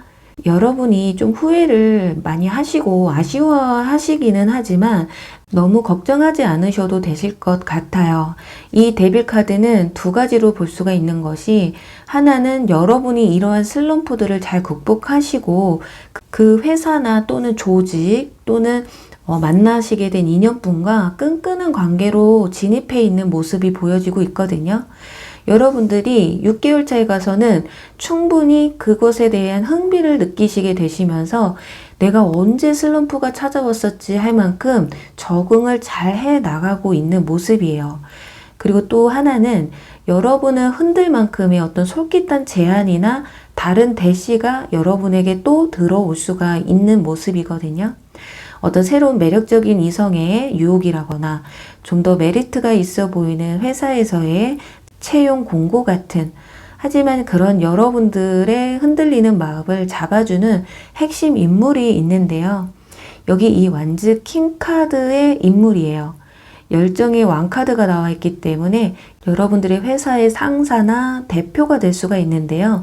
여러분이 좀 후회를 많이 하시고 아쉬워하시기는 하지만 너무 걱정하지 않으셔도 되실 것 같아요. 이 데빌 카드는 두 가지로 볼 수가 있는 것이, 하나는 여러분이 이러한 슬럼프들을 잘 극복하시고 그 회사나 또는 조직 또는 만나시게 된 인연분과 끈끈한 관계로 진입해 있는 모습이 보여지고 있거든요. 여러분들이 6개월 차에 가서는 충분히 그것에 대한 흥미를 느끼시게 되시면서 내가 언제 슬럼프가 찾아왔었지 할 만큼 적응을 잘 해 나가고 있는 모습이에요. 그리고 또 하나는 여러분을 흔들 만큼의 어떤 솔깃한 제안이나 다른 대시가 여러분에게 또 들어올 수가 있는 모습이거든요. 어떤 새로운 매력적인 이성의 유혹이라거나 좀 더 메리트가 있어 보이는 회사에서의 채용 공고 같은, 하지만 그런 여러분들의 흔들리는 마음을 잡아주는 핵심 인물이 있는데요. 여기 이 완즈 킹 카드의 인물이에요. 열정의 왕 카드가 나와 있기 때문에 여러분들의 회사의 상사나 대표가 될 수가 있는데요.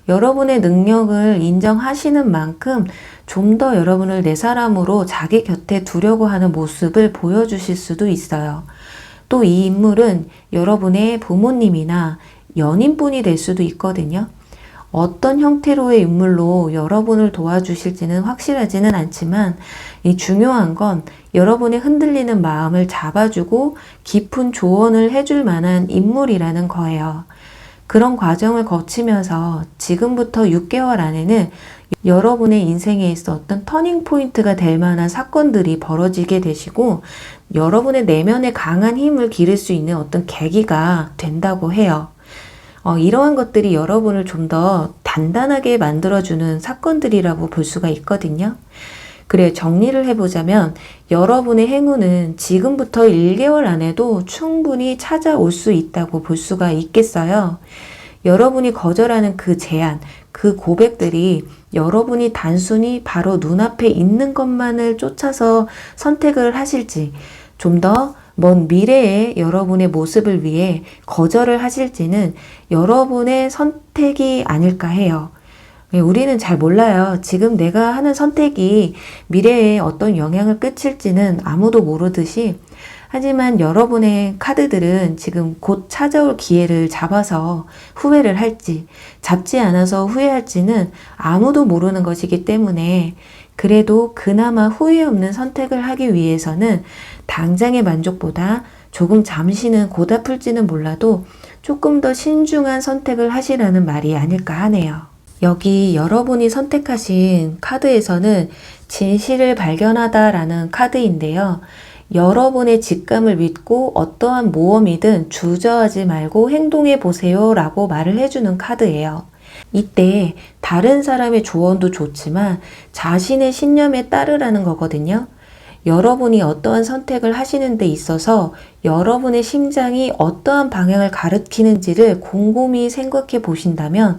여러분의 능력을 인정하시는 만큼 좀 더 여러분을 내 사람으로 자기 곁에 두려고 하는 모습을 보여주실 수도 있어요. 또 이 인물은 여러분의 부모님이나 연인분이 될 수도 있거든요. 어떤 형태로의 인물로 여러분을 도와주실지는 확실하지는 않지만 이 중요한 건 여러분의 흔들리는 마음을 잡아주고 깊은 조언을 해줄 만한 인물이라는 거예요. 그런 과정을 거치면서 지금부터 6개월 안에는 여러분의 인생에 있어 어떤 터닝 포인트가 될 만한 사건들이 벌어지게 되시고 여러분의 내면에 강한 힘을 기를 수 있는 어떤 계기가 된다고 해요. 이러한 것들이 여러분을 좀 더 단단하게 만들어주는 사건들이라고 볼 수가 있거든요. 그래, 정리를 해보자면 여러분의 행운은 지금부터 1개월 안에도 충분히 찾아올 수 있다고 볼 수가 있겠어요. 여러분이 거절하는 그 제안, 그 고백들이 여러분이 단순히 바로 눈앞에 있는 것만을 쫓아서 선택을 하실지, 좀 더 먼 미래의 여러분의 모습을 위해 거절을 하실지는 여러분의 선택이 아닐까 해요. 우리는 잘 몰라요. 지금 내가 하는 선택이 미래에 어떤 영향을 끼칠지는 아무도 모르듯이, 하지만 여러분의 카드들은 지금 곧 찾아올 기회를 잡아서 후회를 할지, 잡지 않아서 후회할지는 아무도 모르는 것이기 때문에, 그래도 그나마 후회 없는 선택을 하기 위해서는 당장의 만족보다 조금 잠시는 고달플지는 몰라도 조금 더 신중한 선택을 하시라는 말이 아닐까 하네요. 여기 여러분이 선택하신 카드에서는 진실을 발견하다라는 카드인데요. 여러분의 직감을 믿고 어떠한 모험이든 주저하지 말고 행동해 보세요 라고 말을 해주는 카드예요. 이때 다른 사람의 조언도 좋지만 자신의 신념에 따르라는 거거든요. 여러분이 어떠한 선택을 하시는 데 있어서 여러분의 심장이 어떠한 방향을 가리키는지를 곰곰이 생각해 보신다면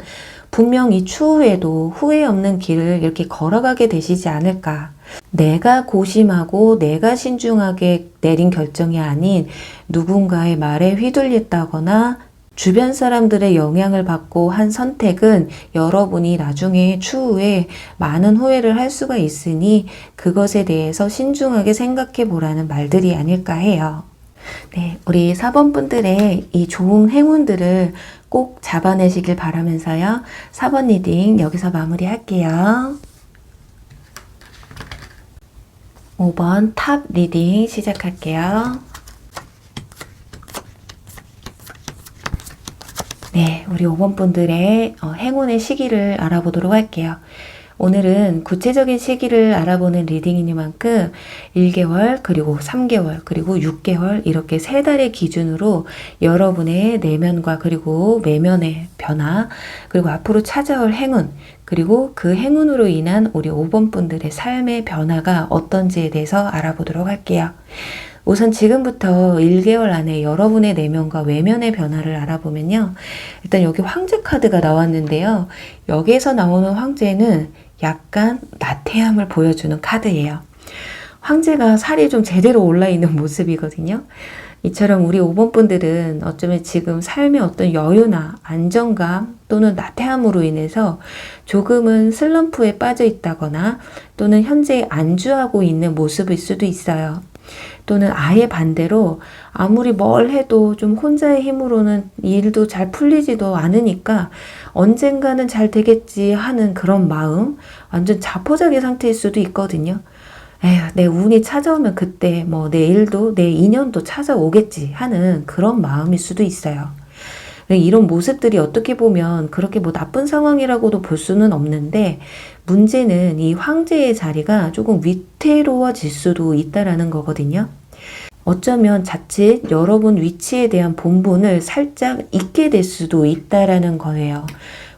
분명 이 추후에도 후회 없는 길을 이렇게 걸어가게 되시지 않을까. 내가 고심하고 내가 신중하게 내린 결정이 아닌 누군가의 말에 휘둘렸다거나 주변 사람들의 영향을 받고 한 선택은 여러분이 나중에 추후에 많은 후회를 할 수가 있으니 그것에 대해서 신중하게 생각해 보라는 말들이 아닐까 해요. 네, 우리 4번 분들의 이 좋은 행운들을 꼭 잡아내시길 바라면서요. 4번 리딩 여기서 마무리할게요. 5번 탑 리딩 시작할게요. 네, 우리 5번 분들의 행운의 시기를 알아보도록 할게요. 오늘은 구체적인 시기를 알아보는 리딩이니만큼 1개월, 그리고 3개월, 그리고 6개월 이렇게 3달의 기준으로 여러분의 내면과 그리고 외면의 변화, 그리고 앞으로 찾아올 행운, 그리고 그 행운으로 인한 우리 5번 분들의 삶의 변화가 어떤지에 대해서 알아보도록 할게요. 우선 지금부터 1개월 안에 여러분의 내면과 외면의 변화를 알아보면요. 일단 여기 황제 카드가 나왔는데요. 여기에서 나오는 황제는 약간 나태함을 보여주는 카드예요. 황제가 살이 좀 제대로 올라있는 모습이거든요. 이처럼 우리 5번 분들은 어쩌면 지금 삶의 어떤 여유나 안정감 또는 나태함으로 인해서 조금은 슬럼프에 빠져 있다거나 또는 현재 안주하고 있는 모습일 수도 있어요. 또는 아예 반대로 아무리 뭘 해도 좀 혼자의 힘으로는 일도 잘 풀리지도 않으니까 언젠가는 잘 되겠지 하는 그런 마음, 완전 자포자기 상태일 수도 있거든요. 에휴, 내 운이 찾아오면 그때 뭐 내 일도 내 인연도 찾아오겠지 하는 그런 마음일 수도 있어요. 이런 모습들이 어떻게 보면 그렇게 뭐 나쁜 상황이라고도 볼 수는 없는데, 문제는 이 황제의 자리가 조금 위태로워질 수도 있다라는 거거든요. 어쩌면 자칫 여러분 위치에 대한 본분을 살짝 잊게 될 수도 있다라는 거예요.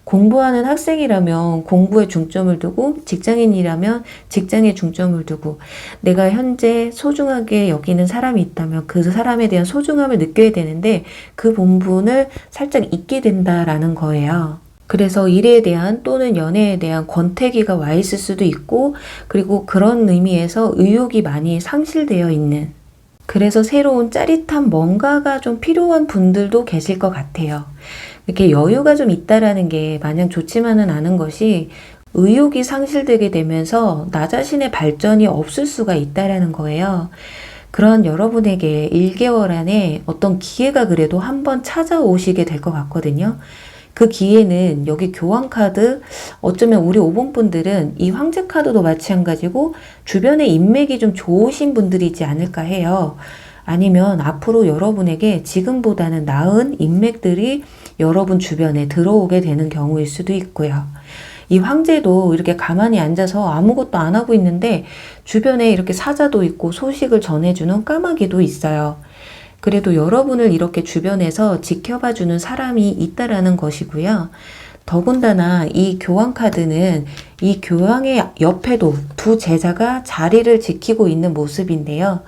공부하는 학생이라면 공부에 중점을 두고, 직장인이라면 직장에 중점을 두고, 내가 현재 소중하게 여기는 사람이 있다면 그 사람에 대한 소중함을 느껴야 되는데 그 본분을 살짝 잊게 된다라는 거예요. 그래서 일에 대한 또는 연애에 대한 권태기가 와 있을 수도 있고, 그리고 그런 의미에서 의욕이 많이 상실되어 있는, 그래서 새로운 짜릿한 뭔가가 좀 필요한 분들도 계실 것 같아요. 이렇게 여유가 좀 있다라는 게 마냥 좋지만은 않은 것이, 의욕이 상실되게 되면서 나 자신의 발전이 없을 수가 있다라는 거예요. 그런 여러분에게 1개월 안에 어떤 기회가 그래도 한번 찾아오시게 될 것 같거든요. 그 기회는 여기 교환 카드, 어쩌면 우리 5번 분들은 이 황제 카드도 마찬가지고 주변에 인맥이 좀 좋으신 분들이지 않을까 해요. 아니면 앞으로 여러분에게 지금보다는 나은 인맥들이 여러분 주변에 들어오게 되는 경우일 수도 있고요. 이 황제도 이렇게 가만히 앉아서 아무것도 안 하고 있는데 주변에 이렇게 사자도 있고 소식을 전해주는 까마귀도 있어요. 그래도 여러분을 이렇게 주변에서 지켜봐주는 사람이 있다라는 것이고요. 더군다나 이 교황 카드는 이 교황의 옆에도 두 제자가 자리를 지키고 있는 모습인데요.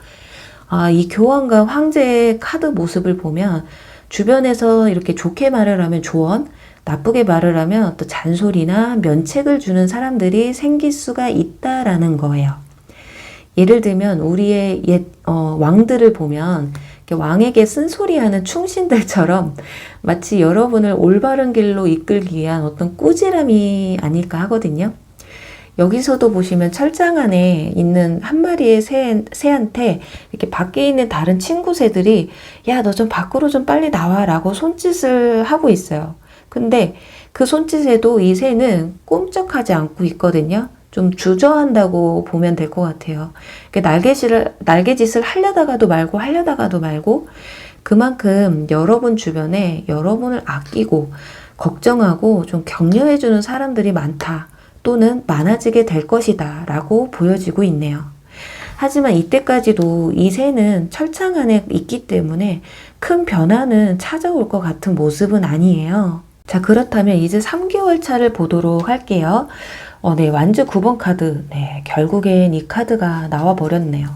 이 교황과 황제의 카드 모습을 보면 주변에서 이렇게 좋게 말을 하면 조언, 나쁘게 말을 하면 또 잔소리나 면책을 주는 사람들이 생길 수가 있다라는 거예요. 예를 들면 우리의 옛 왕들을 보면 왕에게 쓴소리하는 충신들처럼 마치 여러분을 올바른 길로 이끌기 위한 어떤 꾸지람이 아닐까 하거든요. 여기서도 보시면 철장 안에 있는 한 마리의 새한테 이렇게 밖에 있는 다른 친구 새들이 야, 너 좀 밖으로 좀 빨리 나와 라고 손짓을 하고 있어요. 근데 그 손짓에도 이 새는 꼼짝하지 않고 있거든요. 좀 주저한다고 보면 될 것 같아요. 날개짓을 하려다가도 말고 그만큼 여러분 주변에 여러분을 아끼고 걱정하고 좀 격려해주는 사람들이 많다. 또는 많아지게 될 것이다 라고 보여지고 있네요. 하지만 이때까지도 이 새는 철창 안에 있기 때문에 큰 변화는 찾아올 것 같은 모습은 아니에요. 자, 그렇다면 이제 3개월 차를 보도록 할게요. 네, 완주 9번 카드. 네, 결국엔 이 카드가 나와 버렸네요.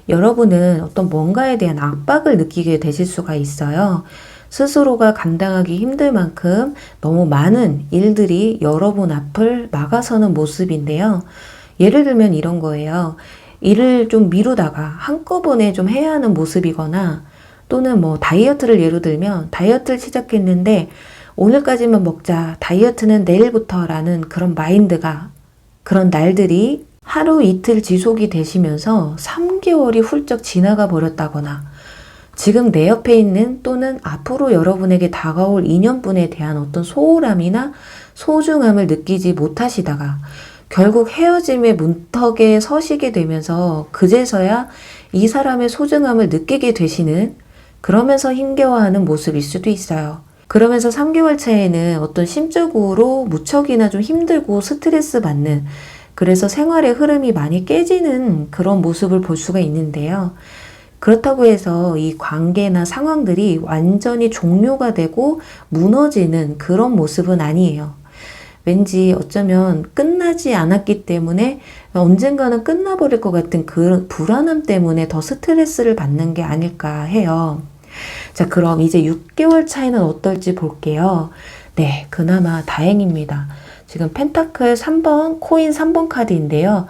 여러분은 어떤 뭔가에 대한 압박을 느끼게 되실 수가 있어요. 스스로가 감당하기 힘들 만큼 너무 많은 일들이 여러분 앞을 막아서는 모습인데요. 예를 들면 이런 거예요. 일을 좀 미루다가 한꺼번에 좀 해야 하는 모습이거나 또는 뭐 다이어트를 예로 들면 다이어트를 시작했는데 오늘까지만 먹자, 다이어트는 내일부터 라는 그런 마인드가 그런 날들이 하루 이틀 지속이 되시면서 3개월이 훌쩍 지나가 버렸다거나 지금 내 옆에 있는 또는 앞으로 여러분에게 다가올 인연분에 대한 어떤 소홀함이나 소중함을 느끼지 못하시다가 결국 헤어짐의 문턱에 서시게 되면서 그제서야 이 사람의 소중함을 느끼게 되시는 그러면서 힘겨워하는 모습일 수도 있어요. 그러면서 3개월 차에는 어떤 심적으로 무척이나 좀 힘들고 스트레스 받는 그래서 생활의 흐름이 많이 깨지는 그런 모습을 볼 수가 있는데요. 그렇다고 해서 이 관계나 상황들이 완전히 종료가 되고 무너지는 그런 모습은 아니에요. 왠지 어쩌면 끝나지 않았기 때문에 언젠가는 끝나버릴 것 같은 그 불안함 때문에 더 스트레스를 받는 게 아닐까 해요. 자, 그럼 이제 6개월 차이는 어떨지 볼게요. 네, 그나마 다행입니다. 지금 펜타클 3번, 코인 3번 카드인데요.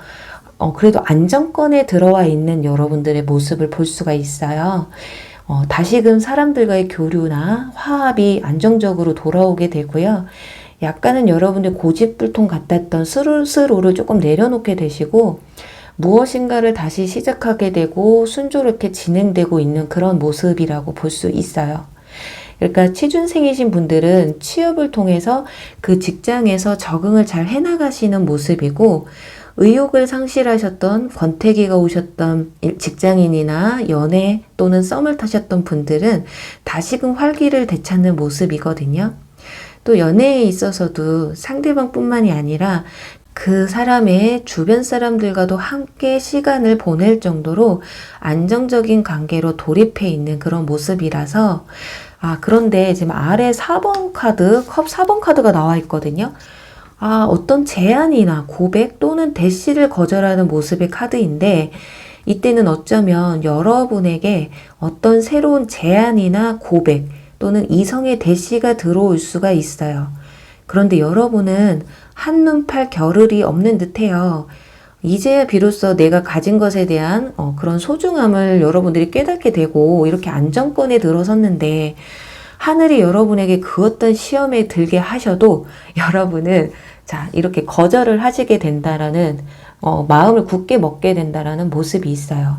그래도 안정권에 들어와 있는 여러분들의 모습을 볼 수가 있어요. 다시금 사람들과의 교류나 화합이 안정적으로 돌아오게 되고요. 약간은 여러분들 고집불통 같았던 스스로를 조금 내려놓게 되시고 무엇인가를 다시 시작하게 되고 순조롭게 진행되고 있는 그런 모습이라고 볼 수 있어요. 그러니까 취준생이신 분들은 취업을 통해서 그 직장에서 적응을 잘 해나가시는 모습이고 의욕을 상실하셨던 권태기가 오셨던 직장인이나 연애 또는 썸을 타셨던 분들은 다시금 활기를 되찾는 모습이거든요. 또 연애에 있어서도 상대방뿐만이 아니라 그 사람의 주변 사람들과도 함께 시간을 보낼 정도로 안정적인 관계로 돌입해 있는 그런 모습이라서 그런데 지금 아래 4번 카드, 컵 4번 카드가 나와 있거든요. 어떤 제안이나 고백 또는 대시를 거절하는 모습의 카드인데 이때는 어쩌면 여러분에게 어떤 새로운 제안이나 고백 또는 이성의 대시가 들어올 수가 있어요. 그런데 여러분은 한눈 팔 겨를이 없는 듯해요. 이제야 비로소 내가 가진 것에 대한 그런 소중함을 여러분들이 깨닫게 되고 이렇게 안정권에 들어섰는데 하늘이 여러분에게 그 어떤 시험에 들게 하셔도 여러분은 이렇게 거절을 하시게 된다라는 마음을 굳게 먹게 된다라는 모습이 있어요.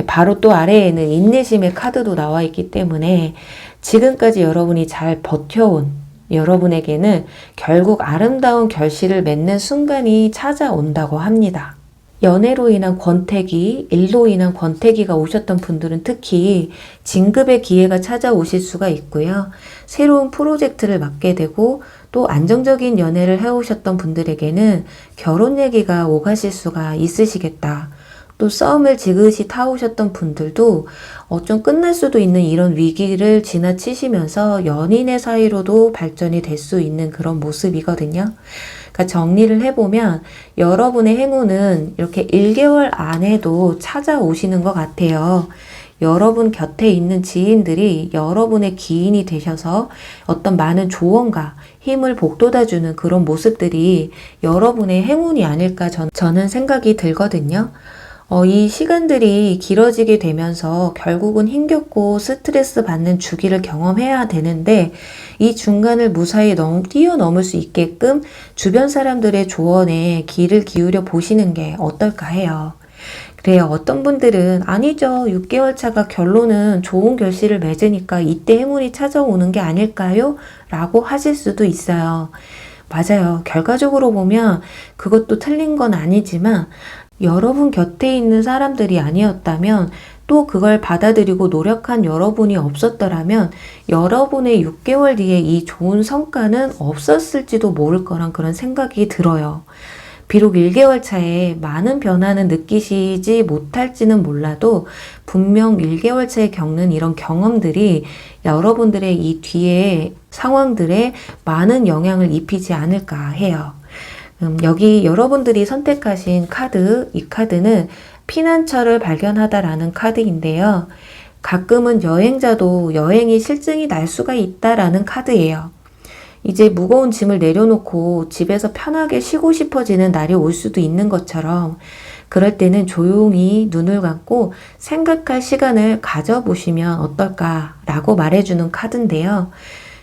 바로 또 아래에는 인내심의 카드도 나와 있기 때문에 지금까지 여러분이 잘 버텨온 여러분에게는 결국 아름다운 결실을 맺는 순간이 찾아온다고 합니다. 연애로 인한 권태기, 일로 인한 권태기가 오셨던 분들은 특히 진급의 기회가 찾아오실 수가 있고요. 새로운 프로젝트를 맡게 되고 또 안정적인 연애를 해오셨던 분들에게는 결혼 얘기가 오가실 수가 있으시겠다. 또 썸을 지그시 타오셨던 분들도 좀 끝날 수도 있는 이런 위기를 지나치시면서 연인의 사이로도 발전이 될 수 있는 그런 모습이거든요. 그러니까 정리를 해보면 여러분의 행운은 이렇게 1개월 안에도 찾아오시는 것 같아요. 여러분 곁에 있는 지인들이 여러분의 기인이 되셔서 어떤 많은 조언과 힘을 북돋아주는 그런 모습들이 여러분의 행운이 아닐까 저는 생각이 들거든요. 이 시간들이 길어지게 되면서 결국은 힘겹고 스트레스 받는 주기를 경험해야 되는데 이 중간을 무사히 뛰어넘을 수 있게끔 주변 사람들의 조언에 귀를 기울여 보시는 게 어떨까 해요. 그래요. 어떤 분들은 아니죠. 6개월 차가 결론은 좋은 결실을 맺으니까 이때 행운이 찾아오는 게 아닐까요? 라고 하실 수도 있어요. 맞아요. 결과적으로 보면 그것도 틀린 건 아니지만 여러분 곁에 있는 사람들이 아니었다면 또 그걸 받아들이고 노력한 여러분이 없었더라면 여러분의 6개월 뒤에 이 좋은 성과는 없었을지도 모를 거란 그런 생각이 들어요. 비록 1개월 차에 많은 변화는 느끼시지 못할지는 몰라도 분명 1개월 차에 겪는 이런 경험들이 여러분들의 이 뒤에 상황들에 많은 영향을 입히지 않을까 해요. 여기 여러분들이 선택하신 카드, 이 카드는 피난처를 발견하다라는 카드인데요. 가끔은 여행자도 여행이 실증이 날 수가 있다라는 카드예요. 이제 무거운 짐을 내려놓고 집에서 편하게 쉬고 싶어지는 날이 올 수도 있는 것처럼 그럴 때는 조용히 눈을 감고 생각할 시간을 가져보시면 어떨까라고 말해주는 카드인데요.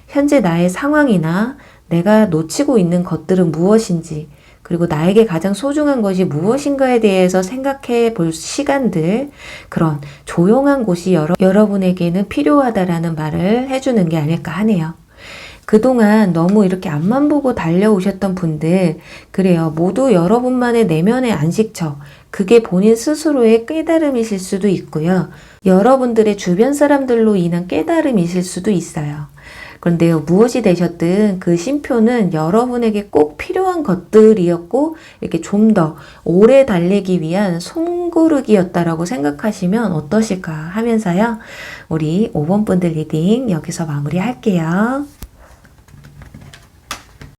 현재 나의 상황이나 내가 놓치고 있는 것들은 무엇인지 그리고 나에게 가장 소중한 것이 무엇인가에 대해서 생각해 볼 시간들, 그런 조용한 곳이 여러분에게는 필요하다라는 말을 해주는 게 아닐까 하네요. 그동안 너무 이렇게 앞만 보고 달려오셨던 분들, 그래요. 모두 여러분만의 내면의 안식처, 그게 본인 스스로의 깨달음이실 수도 있고요. 여러분들의 주변 사람들로 인한 깨달음이실 수도 있어요. 그런데요, 무엇이 되셨든 그 쉼표는 여러분에게 꼭 필요한 것들이었고 이렇게 좀 더 오래 달리기 위한 손고르기였다라고 생각하시면 어떠실까 하면서요. 우리 5번 분들 리딩 여기서 마무리할게요.